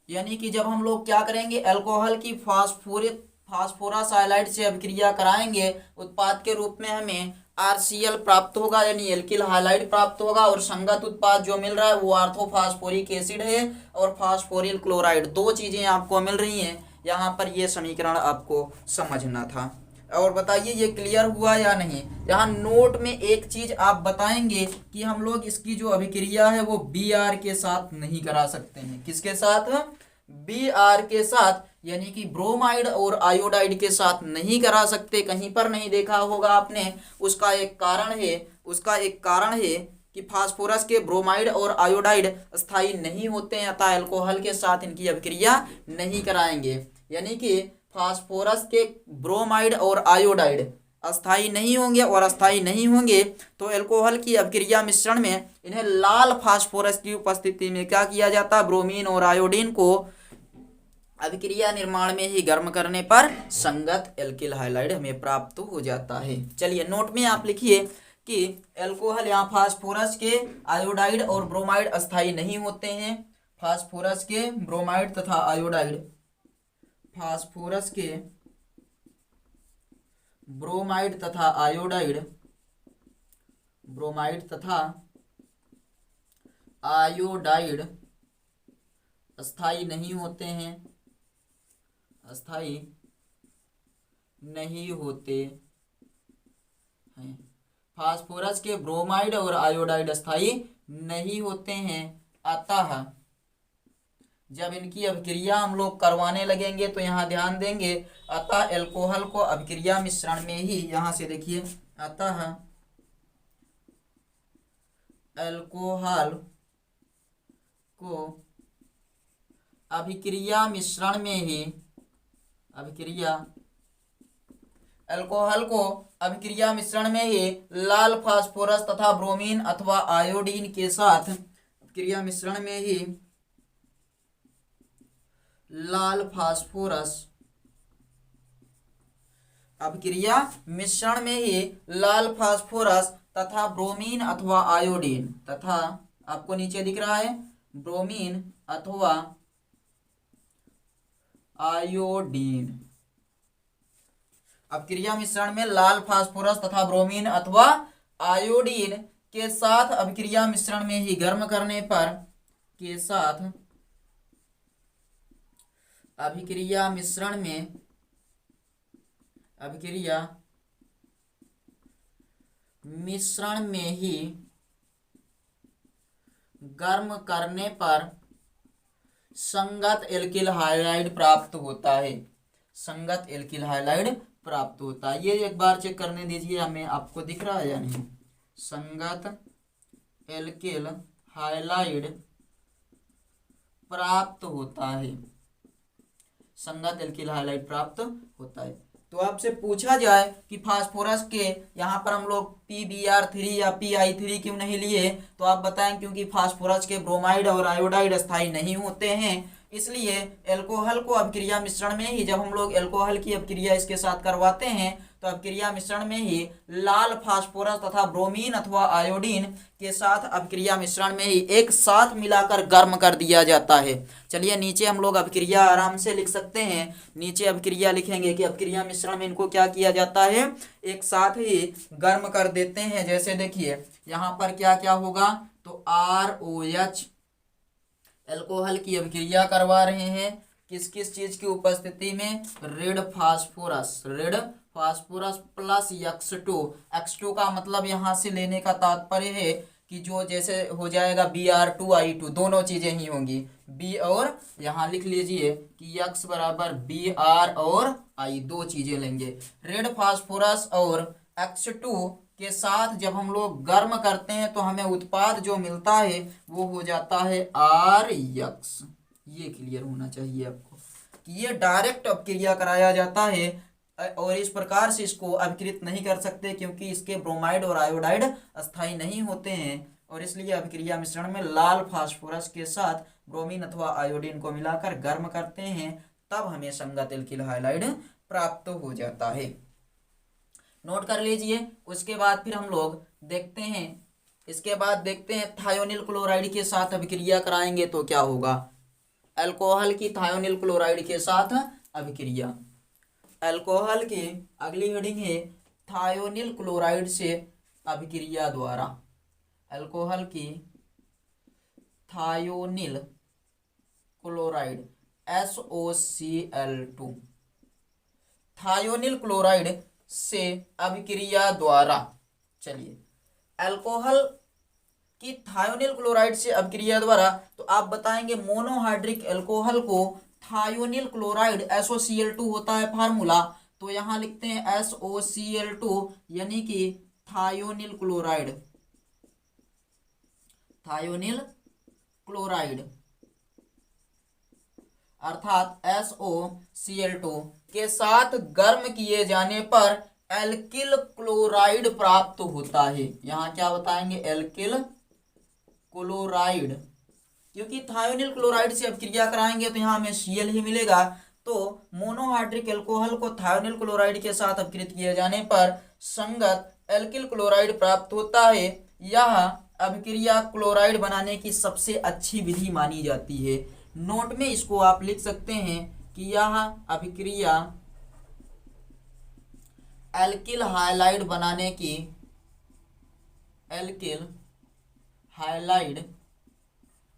यानी कि जब हम लोग क्या करेंगे, अल्कोहल की फास्फोरस हाइलाइड से अभिक्रिया कराएंगे, उत्पाद के रूप में हमें RCl प्राप्त होगा, यानी एल्किल हाइलाइड प्राप्त होगा, और संगत उत्पाद जो मिल रहा है वो ऑर्थोफॉस्फोरिक एसिड है और फास्फोरिल क्लोराइड, दो चीजें आपको मिल रही हैं। यहाँ पर ये समीकरण आपको समझना था। और बताइए ये क्लियर हुआ या नहीं। यहाँ नोट में एक चीज आप बताएंगे कि हम लोग इसकी जो अभिक्रिया है वो Br के साथ नहीं करा सकते हैं। किसके साथ? Br के साथ, यानी कि ब्रोमाइड और आयोडाइड के साथ नहीं करा सकते। कहीं पर नहीं देखा होगा आपने। उसका एक कारण है कि फास्फोरस के ब्रोमाइड और आयोडाइड स्थायी नहीं होते हैं, अतः अल्कोहल के साथ इनकी अभिक्रिया नहीं कराएंगे। यानी कि फास्फोरस के ब्रोमाइड और आयोडाइड अस्थाई नहीं होंगे, और अस्थाई नहीं होंगे तो अल्कोहल की अभिक्रिया मिश्रण में इन्हें लाल फास्फोरस की उपस्थिति में क्या किया जाता है, ब्रोमीन और आयोडीन को अभिक्रिया निर्माण में ही गर्म करने पर संगत एल्किल हाइलाइड हमें प्राप्त हो जाता है। चलिए नोट में आप लिखिए कि अल्कोहल यहाँ फास्फोरस के आयोडाइड और ब्रोमाइड अस्थाई नहीं होते हैं। फास्फोरस के ब्रोमाइड तथा आयोडाइड, फास्फोरस के ब्रोमाइड तथा आयोडाइड, ब्रोमाइड तथा आयोडाइड अस्थाई नहीं होते हैं, अस्थाई नहीं होते हैं। फास्फोरस के ब्रोमाइड और आयोडाइड अस्थाई नहीं होते हैं, अतः जब इनकी अभिक्रिया हम लोग करवाने लगेंगे तो यहाँ ध्यान देंगे, अतः अल्कोहल को अभिक्रिया मिश्रण में ही, यहाँ से देखिए, अतः अल्कोहल को अभिक्रिया मिश्रण में ही, अल्कोहल को अभिक्रिया मिश्रण में ही लाल फास्फोरस तथा ब्रोमीन अथवा आयोडीन के साथ, अभिक्रिया मिश्रण में ही लाल फास्फोरस, अभिक्रिया मिश्रण में ही लाल फास्फोरस तथा ब्रोमीन अथवा आयोडीन, तथा आपको नीचे दिख रहा है ब्रोमीन अथवा आयोडीन, अभिक्रिया मिश्रण में लाल फास्फोरस तथा ब्रोमीन अथवा आयोडीन के साथ अभिक्रिया मिश्रण में ही गर्म करने पर, के साथ अभिक्रिया मिश्रण में, अभिक्रिया मिश्रण में ही गर्म करने पर संगत एल्किल हाइलाइड प्राप्त होता है, संगत एल्किल हाइलाइड प्राप्त होता है। ये एक बार चेक करने दीजिए हमें, आपको दिख रहा है या नहीं। संगत एल्किल हाइलाइड प्राप्त होता है, संगत एल्किल हाइलाइड प्राप्त होता है। तो आपसे पूछा जाए कि फास्फोरस के यहाँ पर हम लोग PBr3 या PI3 क्यों नहीं लिए, तो आप बताएं क्योंकि फास्फोरस के ब्रोमाइड और आयोडाइड अस्थाई नहीं होते हैं, इसलिए अल्कोहल को अभिक्रिया मिश्रण में ही, जब हम लोग अल्कोहल की अभिक्रिया इसके साथ करवाते हैं तो अभिक्रिया मिश्रण में ही लाल फास्फोरस तथा ब्रोमीन अथवा आयोडीन के साथ अभिक्रिया मिश्रण में ही एक साथ मिलाकर गर्म कर दिया जाता है। चलिए नीचे हम लोग अभिक्रिया आराम से लिख सकते हैं। नीचे अभिक्रिया लिखेंगे कि अभिक्रिया मिश्रण में इनको क्या किया जाता है, एक साथ ही गर्म कर देते हैं। जैसे देखिए यहाँ पर क्या क्या होगा, तो ROH अल्कोहल की अभिक्रिया करवा रहे हैं, किस किस चीज की उपस्थिति में, red phosphorus, red phosphorus plus X2। X2 का मतलब यहाँ से लेने का तात्पर्य है कि जो जैसे हो जाएगा Br2I2, दोनों चीजें ही होंगी, B और यहाँ लिख लीजिए कि X बराबर Br और I, दो चीजें लेंगे। रेड फास्फोरस और X2 के साथ जब हम लोग गर्म करते हैं तो हमें उत्पाद जो मिलता है वो हो जाता है RX। ये क्लियर होना चाहिए आपको कि ये डायरेक्ट अभिक्रिया कराया जाता है, और इस प्रकार से इसको अभिकृत नहीं कर सकते क्योंकि इसके ब्रोमाइड और आयोडाइड अस्थाई नहीं होते हैं। और इसलिए अभिक्रिया मिश्रण में लाल फास्फोरस के साथ ब्रोमीन अथवा आयोडीन को मिलाकर गर्म करते हैं, तब हमें संगत एल्किल हाइलाइड प्राप्त हो जाता है। नोट कर लीजिए। उसके बाद फिर हम लोग देखते हैं, इसके बाद देखते हैं थायोनिल क्लोराइड के साथ अभिक्रिया कराएंगे तो क्या होगा। अल्कोहल की थायोनिल क्लोराइड के साथ अभिक्रिया, अल्कोहल की अगली हेडिंग है थायोनिल क्लोराइड से अभिक्रिया द्वारा, अल्कोहल की thionyl chloride SOCl2, thionyl chloride से अभिक्रिया द्वारा। चलिए, अल्कोहल की थायोनिल क्लोराइड से अभिक्रिया द्वारा, तो आप बताएंगे मोनोहाइड्रिक अल्कोहल को थायोनिल क्लोराइड SOCl2 होता है फार्मूला, तो यहां लिखते हैं SOCl2 यानी कि थायोनिल क्लोराइड, थायोनिल क्लोराइड अर्थात SOCl2 के साथ गर्म किए जाने पर एल्किल क्लोराइड प्राप्त होता है। यहां क्या बताएंगे, एल्किल क्लोराइड, क्योंकि थायोनिल क्लोराइड से अब क्रिया कराएंगे तो यहाँ हमें Cl ही मिलेगा। तो मोनोहाइड्रिक एल्कोहल को थायोनिल क्लोराइड के साथ अपकृत किए जाने पर संगत एल्किल क्लोराइड प्राप्त होता है। यह अभिक्रिया क्लोराइड बनाने की सबसे अच्छी विधि मानी जाती है। नोट में इसको आप लिख सकते हैं कि यह अभिक्रिया एल्किल हाइलाइड बनाने की, एल्किल हाइलाइड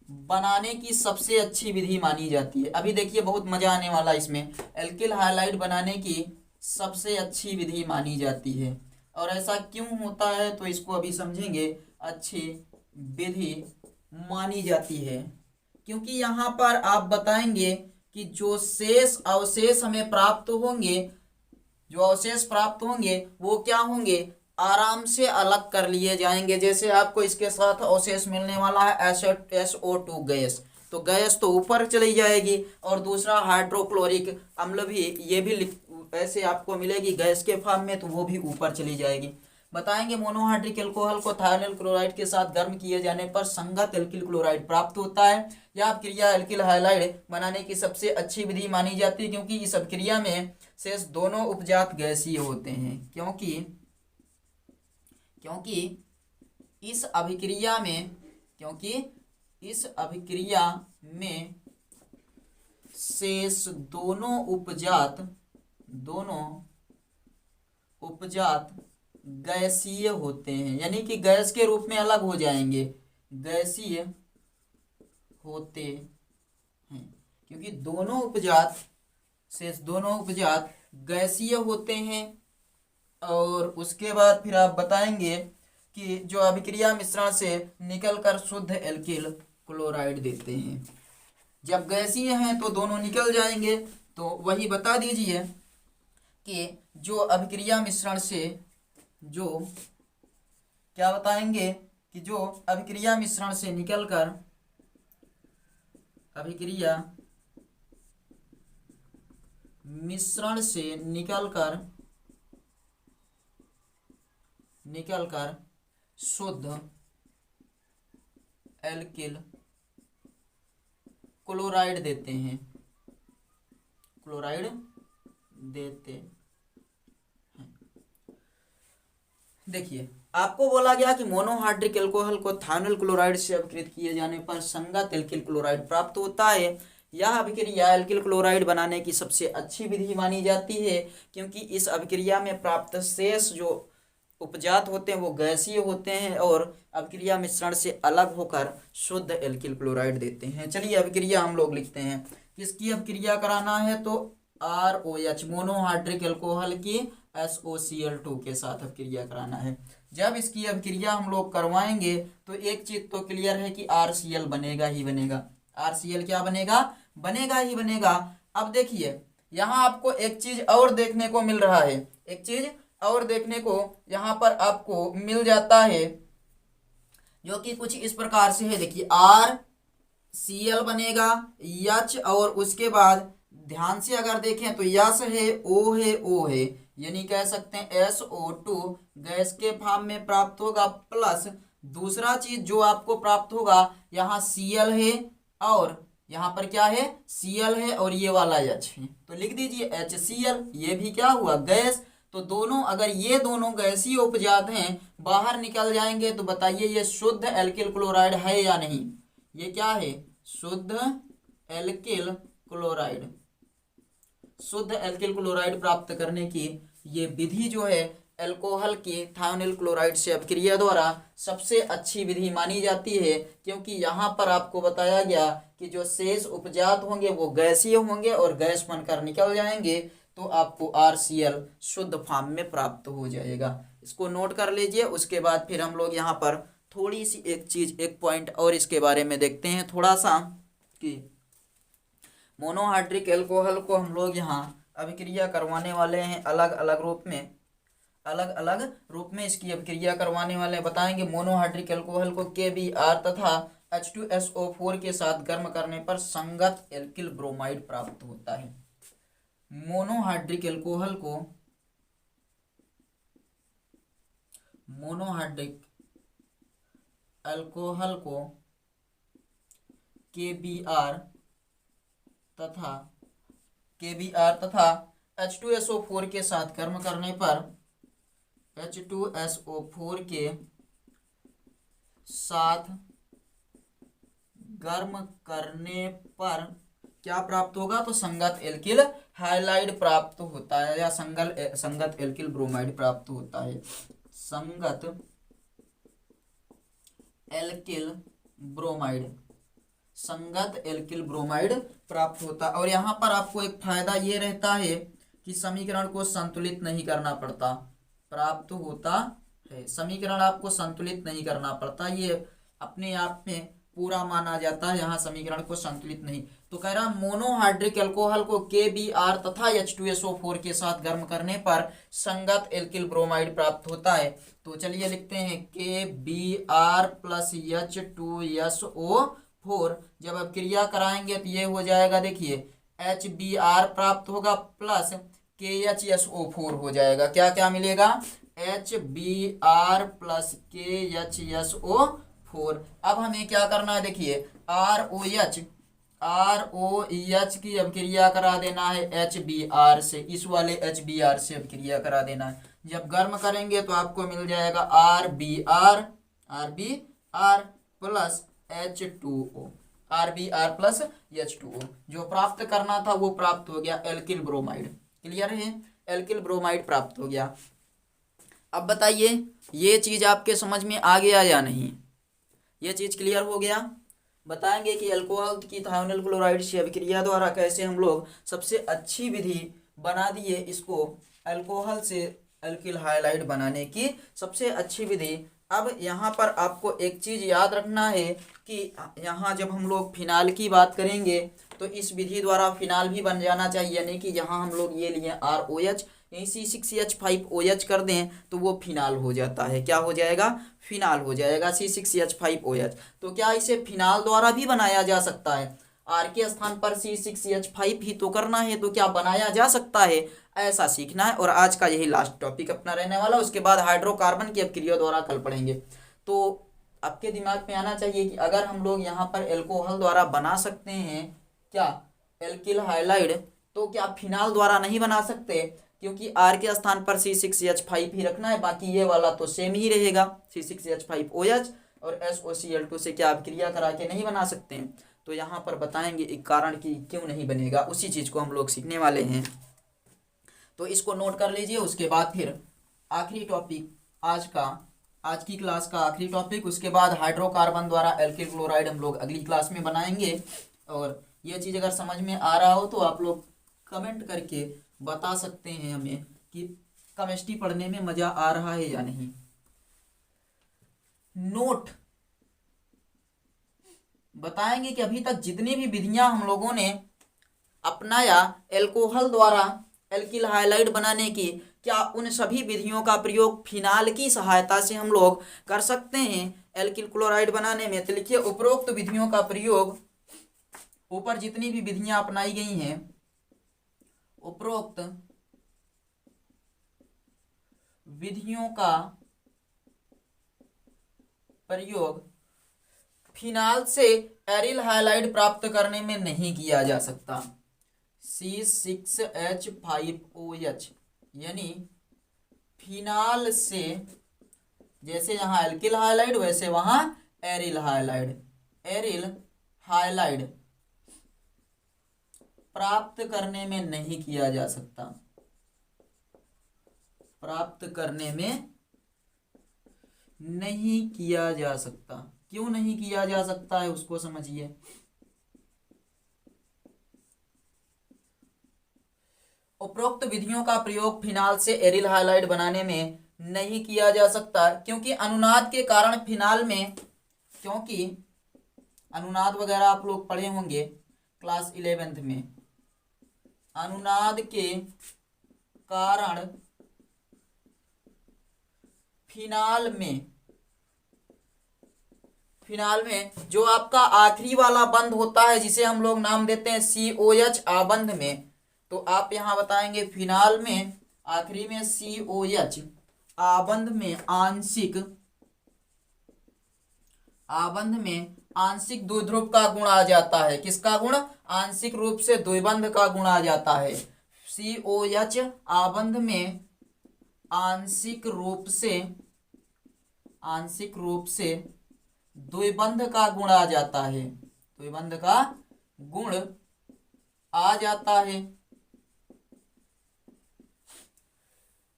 बनाने की सबसे अच्छी विधि मानी जाती है। अभी देखिए बहुत मजा आने वाला इसमें, एल्किल हाइलाइड बनाने की सबसे अच्छी विधि मानी जाती है। और ऐसा क्यों होता है तो इसको अभी समझेंगे। अच्छी विधि मानी जाती है क्योंकि यहाँ पर आप बताएंगे कि जो शेष अवशेष हमें प्राप्त होंगे, जो अवशेष प्राप्त होंगे वो क्या होंगे, आराम से अलग कर लिए जाएंगे। जैसे आपको इसके साथ अवशेष मिलने वाला है SO2 गैस, तो गैस तो ऊपर चली जाएगी, और दूसरा हाइड्रोक्लोरिक अम्ल भी, ये भी ऐसे आपको मिलेगी गैस के फॉर्म में, तो वो भी ऊपर चली जाएगी। बताएंगे मोनोहाइड्रिक एल्कोहल को थायोनिल क्लोराइड के साथ गर्म किए जाने पर संगत एल्किल क्लोराइड प्राप्त होता है। यह अभिक्रिया एल्किल हाइलाइड बनाने की सबसे अच्छी विधि मानी जाती है क्योंकि इस अभिक्रिया में शेष दोनों उपजात गैसीय होते हैं। क्योंकि इस अभिक्रिया में शेष दोनों उपजात गैसीय होते हैं, यानी कि गैस के रूप में अलग हो जाएंगे, गैसीय होते हैं क्योंकि शेष दोनों उपजात गैसीय होते हैं। और उसके बाद फिर आप बताएंगे कि जो अभिक्रिया मिश्रण से निकलकर शुद्ध एल्किल क्लोराइड देते हैं। जब गैसीय हैं तो दोनों निकल जाएंगे, तो वही बता दीजिए कि जो अभिक्रिया मिश्रण से, जो क्या बताएंगे कि जो अभिक्रिया मिश्रण से निकलकर, अभिक्रिया मिश्रण से निकलकर शुद्ध एल्किल क्लोराइड देते हैं, क्लोराइड देते हैं। देखिए आपको बोला गया कि मोनोहाइड्रिक एल्कोहल को थायोनिल क्लोराइड से अपकृत किए जाने पर संगत एल्किल क्लोराइड प्राप्त होता है। यह अभिक्रिया एल्किल क्लोराइड बनाने की सबसे अच्छी विधि मानी जाती है क्योंकि इस अभिक्रिया में प्राप्त शेष जो उपजात होते हैं वो गैसीय होते हैं और अभिक्रिया मिश्रण से अलग होकर शुद्ध एल्किल क्लोराइड देते हैं। चलिए अभिक्रिया हम लोग लिखते हैं, किसकी अभिक्रिया कराना है तो ROH मोनोहाइड्रिक एल्कोहल की SOCl2 के साथ अभिक्रिया कराना है। जब इसकी अभिक्रिया हम लोग करवाएंगे तो एक चीज तो क्लियर है कि RCl बनेगा ही बनेगा। RCl क्या बनेगा, बनेगा ही बनेगा। अब देखिए यहाँ आपको एक चीज और देखने को मिल रहा है, एक चीज और देखने को यहाँ पर आपको मिल जाता है जो कि कुछ इस प्रकार से है। देखिए RCl बनेगा H, और उसके बाद ध्यान से अगर देखें तो यस है, O है, यानी कह सकते हैं SO2 गैस के फॉर्म में प्राप्त होगा प्लस दूसरा चीज जो आपको प्राप्त होगा, यहाँ Cl है और यहाँ पर क्या है, Cl है और ये वाला H है, तो लिख दीजिए HCl। ये भी क्या हुआ, गैस। तो दोनों, अगर ये दोनों गैसीय उपजात हैं, बाहर निकल जाएंगे, तो बताइए ये शुद्ध एल्किल क्लोराइड है या नहीं। ये क्या है, शुद्ध एल्किल क्लोराइड। शुद्ध एल्किल क्लोराइड प्राप्त करने की ये विधि जो है अल्कोहल की थायोनिल क्लोराइड से अपक्रिया द्वारा सबसे अच्छी विधि मानी जाती है, क्योंकि यहाँ पर आपको बताया गया कि जो शेष उपजात होंगे वो गैसीय होंगे और गैस बनकर निकल जाएंगे, तो आपको RCl शुद्ध फॉर्म में प्राप्त हो जाएगा। इसको नोट कर लीजिए। उसके बाद फिर हम लोग यहाँ पर थोड़ी सी एक चीज, एक पॉइंट और इसके बारे में देखते हैं थोड़ा सा, कि मोनोहाइड्रिक एल्कोहल को हम लोग यहाँ अभिक्रिया करवाने वाले हैं अलग अलग रूप में इसकी अभिक्रिया करवाने वाले बताएंगे। मोनोहाइड्रिक एल्कोहल को KBr तथा H2SO4 के साथ गर्म करने पर संगत एल्किल ब्रोमाइड प्राप्त होता है। मोनोहाइड्रिक एल्कोहल को KBr तथा H2SO4 के साथ गर्म करने पर H2SO4 के साथ गर्म करने पर क्या प्राप्त होगा, तो संगत एल्किल हाइलाइड प्राप्त होता है, या संगत एल्किल ब्रोमाइड प्राप्त होता है। संगत एल्किल ब्रोमाइड प्राप्त होता है। और यहाँ पर आपको एक फायदा ये रहता है कि समीकरण को संतुलित नहीं करना पड़ता, प्राप्त होता है। समीकरण आपको संतुलित नहीं करना पड़ता, ये अपने आप में पूरा माना जाता है, यहाँ समीकरण को संतुलित नहीं। तो कह रहा मोनोहाइड्रिक एल्कोहल को KBr तथा H2SO4 के साथ गर्म करने पर संगत एल्किल ब्रोमाइड प्राप्त होता है। तो चलिए लिखते हैं KBr प्लस H2SO4। जब अब क्रिया कराएंगे तो ये हो जाएगा, देखिए HBr प्राप्त होगा प्लस KHSO4 हो जाएगा। क्या क्या मिलेगा, HBr प्लस KHSO4। अब हमें क्या करना है, देखिए ROH की अभिक्रिया करा देना है HBr से, इस वाले HBr से अभिक्रिया करा देना है। जब गर्म करेंगे तो आपको मिल जाएगा RBr plus H2O, RBr plus H2O। जो प्राप्त करना था वो प्राप्त हो गया, एल्किल ब्रोमाइड। क्लियर है, एल्किल ब्रोमाइड प्राप्त हो गया। अब बताइए ये चीज आपके समझ में आ गया या नहीं, ये चीज क्लियर हो गया। बताएंगे कि अल्कोहल की थायोनिल क्लोराइड से अभिक्रिया द्वारा कैसे हम लोग सबसे अच्छी विधि बना दिए इसको, अल्कोहल से एल्किल हाइलाइड बनाने की सबसे अच्छी विधि। अब यहाँ पर आपको एक चीज याद रखना है कि यहाँ जब हम लोग फिनाल की बात करेंगे तो इस विधि द्वारा फिनाल भी बन जाना चाहिए, यानी कि यहाँ हम लोग ये लिए ROH, यहीं C6H5OH कर दें तो वो फिनाल हो जाता है। क्या हो जाएगा, फिनाल हो जाएगा C6H5OH। तो क्या इसे फिनाल द्वारा भी बनाया जा सकता है, R के स्थान पर C6H5 ही तो करना है, तो क्या बनाया जा सकता है, ऐसा सीखना है। और आज का यही लास्ट टॉपिक अपना रहने वाला, उसके बाद हाइड्रोकार्बन की अपक्रिया द्वारा कल पढ़ेंगे। तो आपके दिमाग में आना चाहिए कि अगर हम लोग यहाँ पर एल्कोहल द्वारा बना सकते हैं क्या एल्किल हाइलाइड, तो क्या फिनाल द्वारा नहीं बना सकते, क्योंकि R के स्थान पर C6H5 ही रखना है, बाकी ये वाला तो सेम ही रहेगा C6H5OH, और SOCl2 से क्या अभिक्रिया करा के नहीं बना सकते हैं। तो यहाँ पर बताएंगे एक कारण कि क्यों नहीं बनेगा, उसी चीज को हम लोग सीखने वाले हैं। तो इसको नोट कर लीजिए। उसके बाद फिर आखिरी टॉपिक आज की क्लास का आखिरी टॉपिक, उसके बाद हाइड्रोकार्बन द्वारा एल्किल क्लोराइड हम लोग अगली क्लास में बनाएंगे। और ये चीज़ अगर समझ में आ रहा हो तो आप लोग कमेंट करके बता सकते हैं हमें कि केमिस्ट्री पढ़ने में मज़ा आ रहा है या नहीं। नोट बताएंगे कि अभी तक जितनी भी विधियां हम लोगों ने अपनाया एल्कोहल द्वारा एल्किल हाइलाइड बनाने की, क्या उन सभी विधियों का प्रयोग फिनाल की सहायता से हम लोग कर सकते हैं एल्किल क्लोराइड बनाने में। तो लिखिए उपरोक्त विधियों का प्रयोग, ऊपर जितनी भी विधियां अपनाई गई हैं, उपरोक्त विधियों का प्रयोग फिनाल से एरिल हाइलाइड प्राप्त करने में नहीं किया जा सकता। C6H5OH यानी फिनाल से, जैसे यहाँ एल्किल हाइलाइड वैसे वहां एरिल हाइलाइड प्राप्त करने में नहीं किया जा सकता। प्राप्त करने में नहीं किया जा सकता। क्यों नहीं किया जा सकता है उसको समझिए। उपरोक्त विधियों का प्रयोग फिनाल से एरिल हाइलाइड बनाने में नहीं किया जा सकता क्योंकि अनुनाद के कारण फिनाल में, क्योंकि अनुनाद वगैरह आप लोग पढ़े होंगे क्लास 11th में, अनुनाद के कारण फिनाल में जो आपका आखिरी वाला बंध होता है जिसे हम लोग नाम देते हैं COH आबंध में, तो आप यहां बताएंगे फिनाल में आखिरी में COH आबंध में आंशिक द्विध्रुव का गुण आ जाता है। किसका गुण? आंशिक रूप से द्विबंध का गुण आ जाता है। COH आबंध में आंशिक रूप से द्विबंध का गुण आ जाता है। द्विबंध का गुण आ जाता है।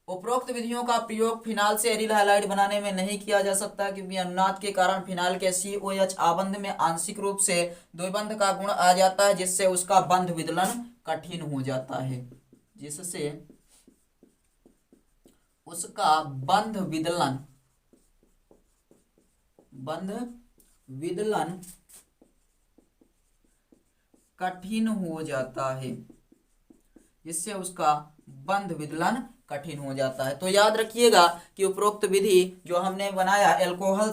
उपरोक्त विधियों का प्रयोग फिनाल से एरिल हाइलाइड बनाने में नहीं किया जा सकता क्योंकि अनुनाद के कारण फिनाल के COH आबंध में आंशिक रूप से द्विबंध का गुण आ जाता है, जिससे उसका बंध विदलन कठिन हो जाता है। जिससे उसका बंध विदलन कठिन हो जाता है। जिससे उसका बंध विदलन कठिन हो जाता है। तो याद रखिएगा कि उपरोक्त विधि जो हमने बनाया अल्कोहल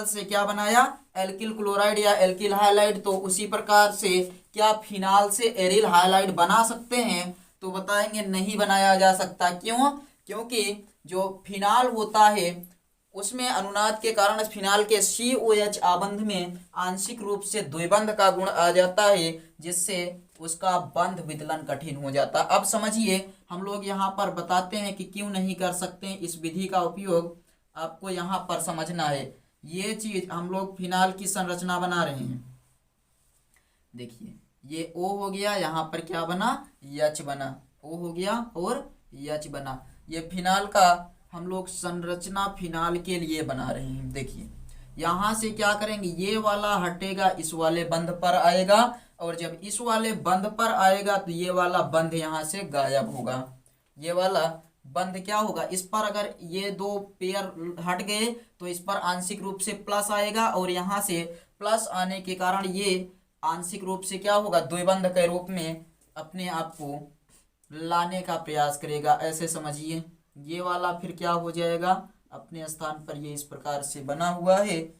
से क्या बनाया? एल्किल क्लोराइड या एल्किल हाइलाइड। तो उसी प्रकार से क्या फिनाल से एरिल हाइलाइड बना सकते हैं? तो बताएंगे नहीं बनाया जा सकता। क्यों? क्योंकि जो फिनाल होता है उसमें अनुनाद के कारण फिनाल के COH आबंध में आंशिक रूप से द्विबंध का गुण आ जाता है, जिससे उसका बंध विदलन कठिन हो जाता। अब समझिए, हम लोग यहाँ पर बताते हैं कि क्यों नहीं कर सकते। इस विधि का उपयोग आपको यहाँ पर समझना है। ये चीज हम लोग फिनाल की संरचना बना रहे हैं। देखिए ये O हो गया, यहाँ पर क्या बना? H बना। O हो गया और H बना। ये फिनाल का हम लोग संरचना फिनाल के लिए बना रहे हैं। देखिए यहाँ से क्या करेंगे, ये वाला हटेगा, इस वाले बंध पर आएगा, और जब इस वाले बंध पर आएगा तो ये वाला बंध यहाँ से गायब होगा। ये वाला बंध क्या होगा? इस पर अगर ये दो पेयर हट गए तो इस पर आंशिक रूप से प्लस आएगा, और यहाँ से प्लस आने के कारण ये आंशिक रूप से क्या होगा? द्विबंध के रूप में अपने आप को लाने का प्रयास करेगा। ऐसे समझिए। ये वाला फिर क्या हो जाएगा? अपने स्थान पर ये इस प्रकार से बना हुआ है,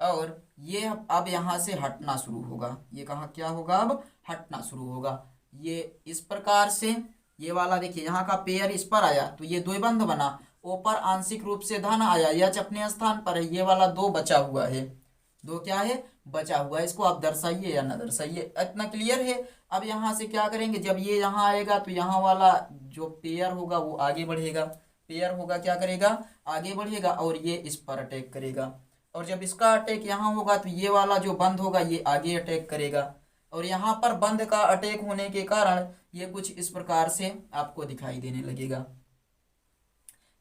और ये अब यहाँ से हटना शुरू होगा। ये कहाँ क्या होगा? अब हटना शुरू होगा। ये इस प्रकार से ये वाला देखिए यहाँ का पेयर इस पर आया तो ये द्विबंध बना, ऊपर आंशिक रूप से धन आया, यह अपने स्थान पर है। ये वाला दो बचा हुआ है, दो क्या है? बचा हुआ है। इसको आप दर्शाइए या ना दर्शाइए, इतना क्लियर है। अब यहाँ से क्या करेंगे, जब ये यहाँ आएगा तो यहाँ वाला जो पेयर होगा वो आगे बढ़ेगा। पेयर होगा क्या करेगा? आगे बढ़ेगा, और ये इस पर अटैक करेगा। और जब इसका अटैक यहाँ होगा तो ये वाला जो बंद होगा ये आगे अटैक करेगा, और यहाँ पर बंद का अटैक होने के कारण ये कुछ इस प्रकार से आपको दिखाई देने लगेगा।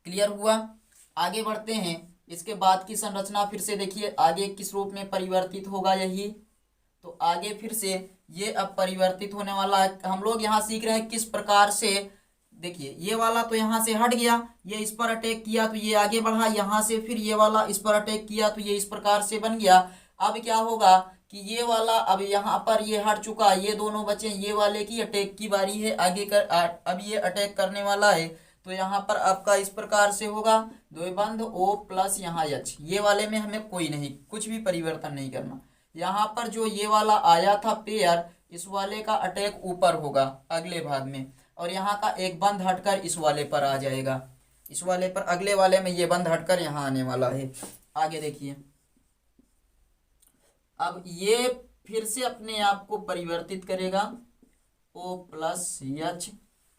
क्लियर हुआ? आगे बढ़ते हैं। इसके बाद की संरचना फिर से देखिए, आगे किस रूप में परिवर्तित होगा यही। तो आगे फिर से ये अब परिवर्तित होने वाला है। हम लोग यहाँ सीख रहे हैं किस प्रकार से। देखिए ये वाला तो यहाँ से हट गया, ये इस पर अटैक किया तो ये आगे बढ़ा, यहाँ से फिर ये वाला इस पर अटैक किया तो ये इस प्रकार से बन गया। अब क्या होगा कि ये वाला अब यहाँ पर ये हट चुका, ये दोनों बचे, ये वाले की अटैक की बारी है आगे कर। अब ये अटैक करने वाला है, तो यहाँ पर आपका इस प्रकार से होगा द्विबंध O प्लस यहाँ H। ये वाले में हमें कोई नहीं, कुछ भी परिवर्तन नहीं करना। यहाँ पर जो ये वाला आया था पेयर, इस वाले का अटैक ऊपर होगा अगले भाग में, और यहाँ का एक बंध हटकर इस वाले पर आ जाएगा। इस वाले पर अगले वाले में ये बंध हटकर यहाँ आने वाला है। आगे देखिए, अब ये फिर से अपने आप को परिवर्तित करेगा, O प्लस H,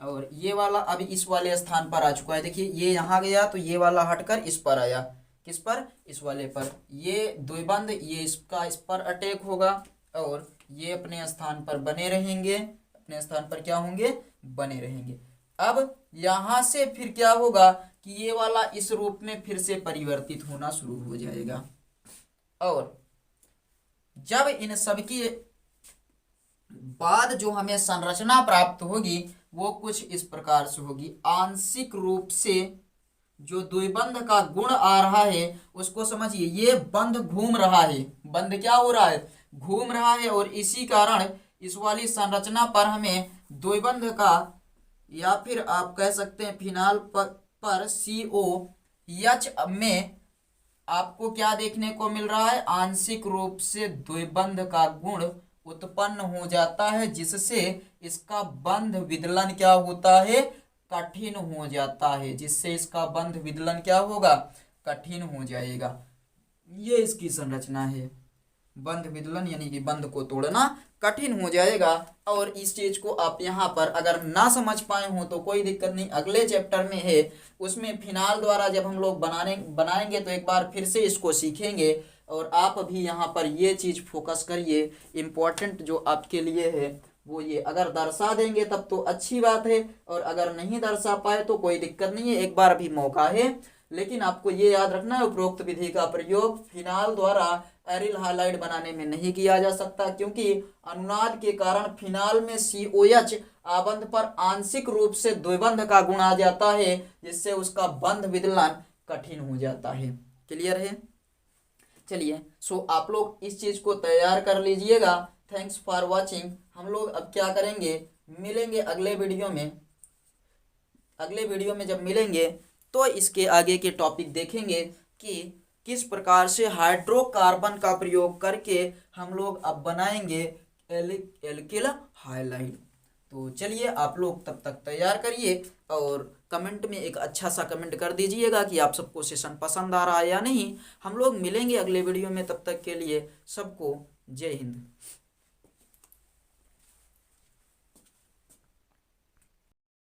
और ये वाला अभी इस वाले स्थान पर आ चुका है। देखिए ये यहाँ गया तो ये वाला हटकर इस पर आया, किस पर, इस वाले पर। ये द्विबंध ये इसका इस पर अटैक होगा और ये अपने स्थान पर बने रहेंगे, अपने स्थान पर क्या होंगे, बने रहेंगे। अब यहाँ से फिर क्या होगा कि ये वाला इस रूप में फिर से परिवर्तित होना शुरू हो जाएगा, और जब इन सबकी बाद जो हमें संरचना प्राप्त होगी वो कुछ इस प्रकार से होगी। आंशिक रूप से जो द्विबंध का गुण आ रहा है उसको समझिए, ये बंध घूम रहा है, बंध क्या हो रहा है, घूम रहा है, और इसी कारण इस वाली संरचना पर हमें द्विबंध का, या फिर आप कह सकते हैं फिनाल पर COH में आपको क्या देखने को मिल रहा है, आंशिक रूप से द्विबंध का गुण उत्पन्न हो जाता है, जिससे इसका बंध विदलन क्या होता है, कठिन हो जाता है, जिससे इसका बंध विदलन क्या होगा, कठिन हो जाएगा। ये इसकी संरचना है, बंध विदलन यानी कि बंध को तोड़ना कठिन हो जाएगा। और इस चीज को आप यहाँ पर अगर ना समझ पाए हो तो कोई दिक्कत नहीं, अगले चैप्टर में है, उसमें फिनाल द्वारा जब हम लोग बनाएंगे तो एक बार फिर से इसको सीखेंगे। और आप भी यहाँ पर ये चीज फोकस करिए, इम्पोर्टेंट जो आपके लिए है वो ये, अगर दर्शा देंगे तब तो अच्छी बात है, और अगर नहीं दर्शा पाए तो कोई दिक्कत नहीं है, एक बार भी मौका है। लेकिन आपको ये याद रखना है, उपरोक्त विधि का प्रयोग फिनाल द्वारा एरिल हाइलाइड बनाने में नहीं किया जा सकता, क्योंकि अनुनाद के कारण फिनाल में COH आबंध पर आंशिक रूप से द्विबंध का गुण आ जाता है, जिससे उसका बंध विदलन कठिन हो जाता है। क्लियर है? चलिए, सो आप लोग इस चीज को तैयार कर लीजिएगा। Thanks for watching. हम लोग अब क्या करेंगे, मिलेंगे अगले वीडियो में। अगले वीडियो में जब मिलेंगे तो इसके आगे के टॉपिक देखेंगे कि किस प्रकार से हाइड्रोकार्बन का प्रयोग करके हम लोग अब बनाएंगे एल्किल हाइलाइड। तो चलिए, आप लोग तब तक तैयार करिए और कमेंट में एक अच्छा सा कमेंट कर दीजिएगा कि आप सबको सेशन पसंद आ रहा है या नहीं। हम लोग मिलेंगे अगले वीडियो में, तब तक के लिए सबको जय हिंद।